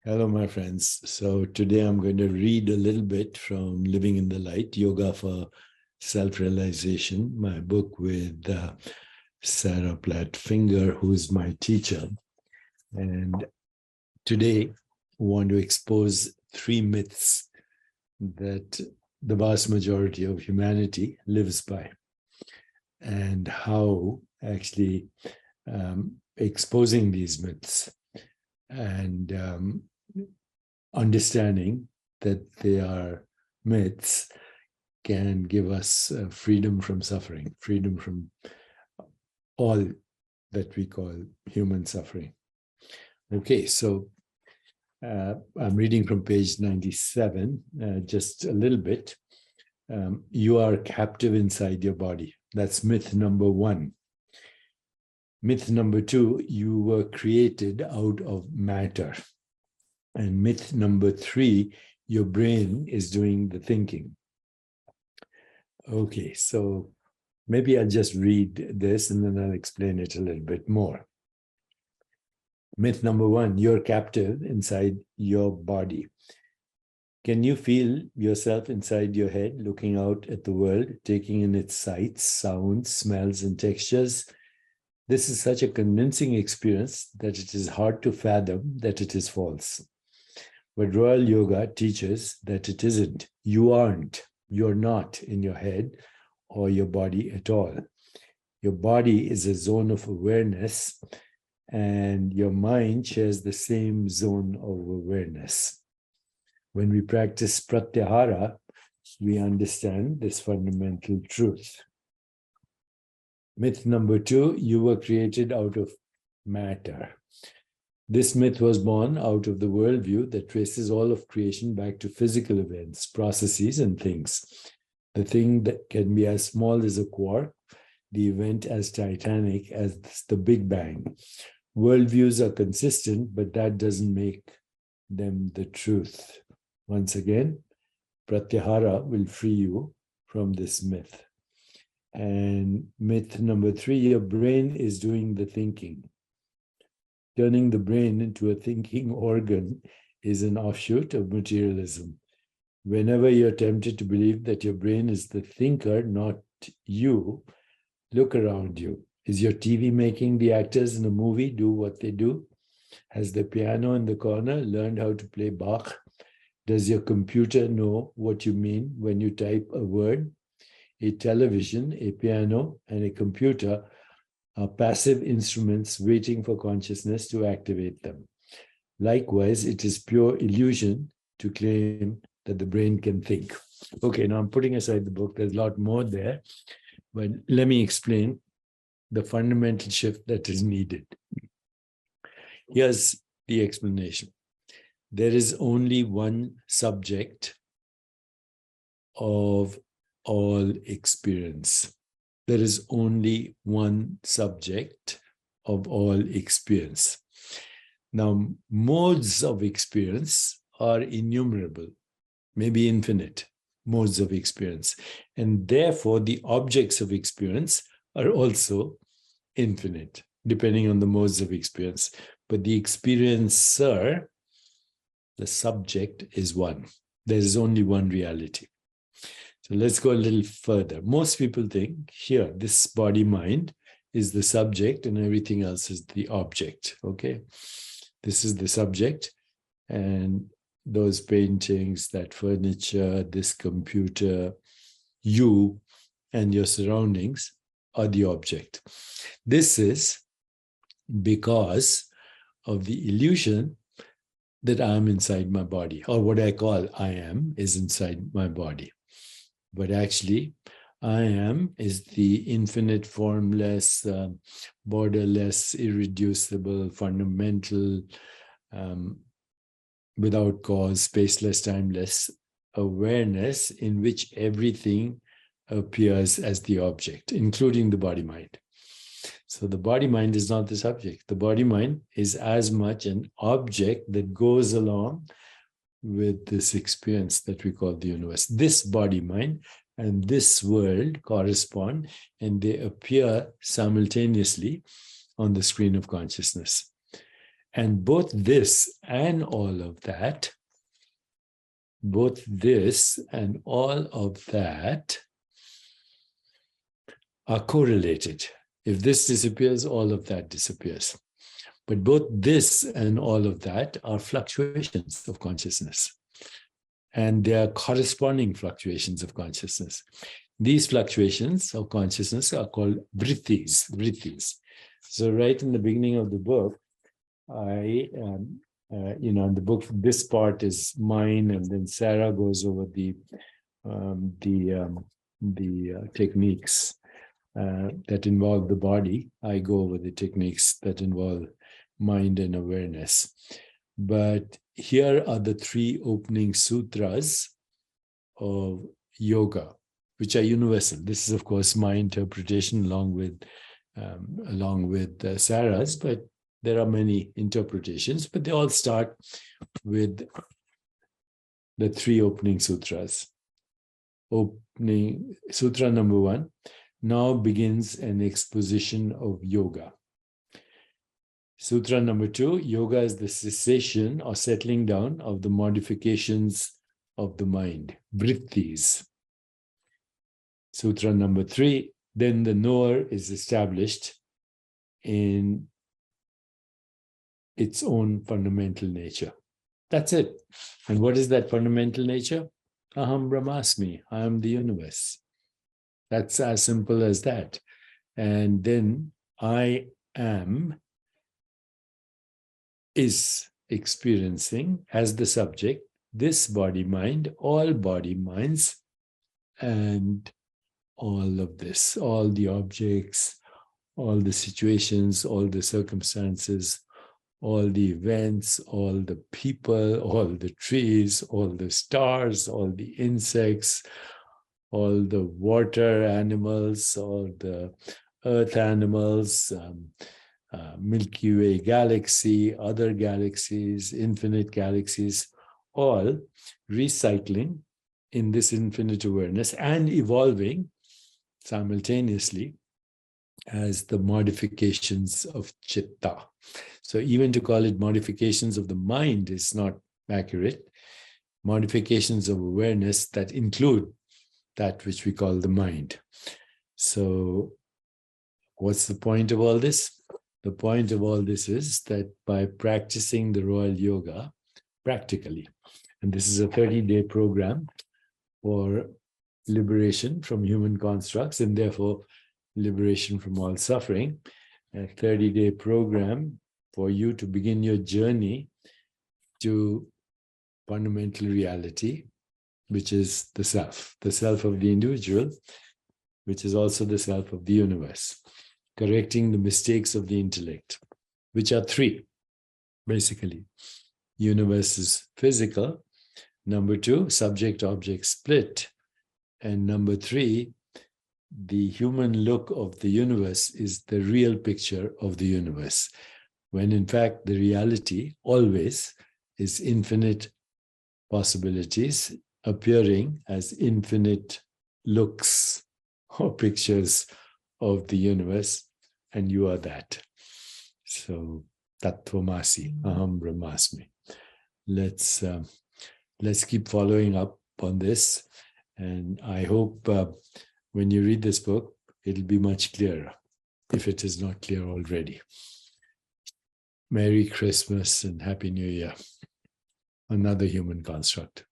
Hello, my friends. So today I'm going to read a little bit from Living in the Light, Yoga for Self-Realization, my book with Sarah Platt-Finger, who's my teacher. And today I want to expose 3 myths that the vast majority of humanity lives by, and how actually exposing these myths and understanding that they are myths can give us freedom from suffering, freedom from all that we call human suffering. Okay, so I'm reading from page 97, just a little bit. You are captive inside your body. That's myth number 1. Myth number 2, you were created out of matter. And myth number 3, your brain is doing the thinking. Okay, so maybe I'll just read this and then I'll explain it a little bit more. Myth number 1, you're captive inside your body. Can you feel yourself inside your head, looking out at the world, taking in its sights, sounds, smells, and textures? This is such a convincing experience that it is hard to fathom that it is false. But Royal Yoga teaches that it isn't. You aren't. You're not in your head or your body at all. Your body is a zone of awareness, and your mind shares the same zone of awareness. When we practice pratyahara, we understand this fundamental truth. Myth number 2, you were created out of matter. This myth was born out of the worldview that traces all of creation back to physical events, processes, and things. The thing that can be as small as a quark, the event as titanic as the Big Bang. Worldviews are consistent, but that doesn't make them the truth. Once again, pratyahara will free you from this myth. And myth number 3, your brain is doing the thinking. Turning the brain into a thinking organ is an offshoot of materialism. Whenever you're tempted to believe that your brain is the thinker, not you, look around you. Is your TV making the actors in a movie do what they do? Has the piano in the corner learned how to play Bach? Does your computer know what you mean when you type a word? A television, a piano, and a computer are passive instruments waiting for consciousness to activate them. Likewise, it is pure illusion to claim that the brain can think. Okay, now I'm putting aside the book. There's a lot more there, but let me explain the fundamental shift that is needed. Here's the explanation. There is only one subject of all experience. There is only one subject of all experience. Now, modes of experience are innumerable, maybe infinite modes of experience. And therefore, the objects of experience are also infinite, depending on the modes of experience. But the experiencer, the subject, is one. There is only one reality. So let's go a little further. Most people think, here, this body-mind is the subject and everything else is the object, okay? This is the subject, and those paintings, that furniture, this computer, you and your surroundings are the object. This is because of the illusion that I am inside my body, or what I call I am is inside my body. But actually, I am is the infinite, formless, borderless, irreducible, fundamental, without cause, spaceless, timeless awareness in which everything appears as the object, including the body-mind. So the body-mind is not the subject. The body-mind is as much an object that goes along with this experience that we call the universe. This body-mind and this world correspond, and they appear simultaneously on the screen of consciousness. And both this and all of that, both this and all of that are correlated. If this disappears, all of that disappears. But both this and all of that are fluctuations of consciousness. And they are corresponding fluctuations of consciousness. These fluctuations of consciousness are called vrittis. So right in the beginning of the book, in the book, this part is mine, and then Sarah goes over the techniques that involve the body. I go over the techniques that involve mind and awareness. But here are the three opening sutras of yoga, which are universal. This is, of course, my interpretation along with Sarah's, but there are many interpretations, but they all start with the three opening sutras. Opening sutra number 1 now begins an exposition of yoga. Sutra number 2, yoga is the cessation or settling down of the modifications of the mind, vrittis. Sutra number 3, then the knower is established in its own fundamental nature. That's it. And what is that fundamental nature? Aham Brahmasmi, I am the universe. That's as simple as that. And then I am is experiencing as the subject this body-mind, all body-minds, and all of this, all the objects, all the situations, all the circumstances, all the events, all the people, all the trees, all the stars, all the insects, all the water animals, all the earth animals, Milky Way galaxy, other galaxies, infinite galaxies, all recycling in this infinite awareness and evolving simultaneously as the modifications of chitta. So even to call it modifications of the mind is not accurate. Modifications of awareness that include that which we call the mind. So what's the point of all this? The point of all this is that by practicing the Royal Yoga practically, and this is a 30-day program for liberation from human constructs and therefore liberation from all suffering, a 30-day program for you to begin your journey to fundamental reality, which is the self of the individual, which is also the self of the universe, correcting the mistakes of the intellect, which are three, basically. Universe is physical. Number 2, subject-object split. And number 3, the human look of the universe is the real picture of the universe, when in fact the reality always is infinite possibilities appearing as infinite looks or pictures of the universe, and you are that. So Tattvamasi, Aham Brahmasmi. Let's keep following up on this, and I hope when you read this book, it'll be much clearer, if it is not clear already. Merry Christmas and Happy New Year. Another human construct.